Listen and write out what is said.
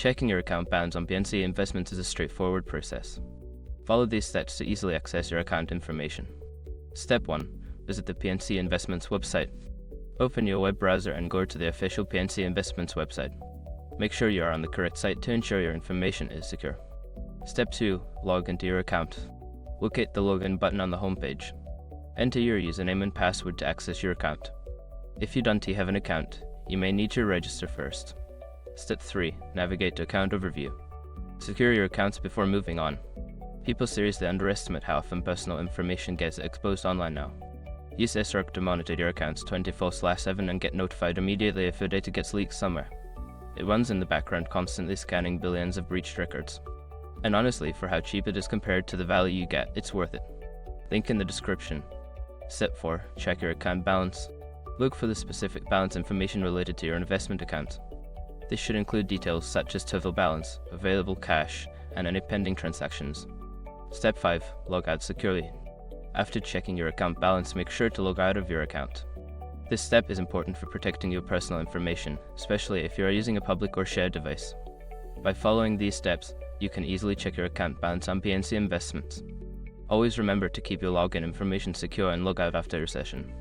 Checking your account balance on PNC Investments is a straightforward process. Follow these steps to easily access your account information. Step 1. Visit the PNC Investments website. Open your web browser and go to the official PNC Investments website. Make sure you are on the correct site to ensure your information is secure. Step 2. Log into your account. Locate the login button on the homepage. Enter your username and password to access your account. If you don't have an account, you may need to register first. Step 3. Navigate to Account Overview. Secure your accounts before moving on. People seriously underestimate how often personal information gets exposed online now. Use SROC to monitor your accounts 24/7 and get notified immediately if your data gets leaked somewhere. It runs in the background, constantly scanning billions of breached records. And honestly, for how cheap it is compared to the value you get, it's worth it. Link in the description. Step 4. Check your account balance. Look for the specific balance information related to your investment account. This should include details such as total balance, available cash, and any pending transactions. Step 5. Log out securely. After checking your account balance, make sure to log out of your account. This step is important for protecting your personal information, especially if you are using a public or shared device. By following these steps, you can easily check your account balance on PNC Investments. Always remember to keep your login information secure and log out after your session.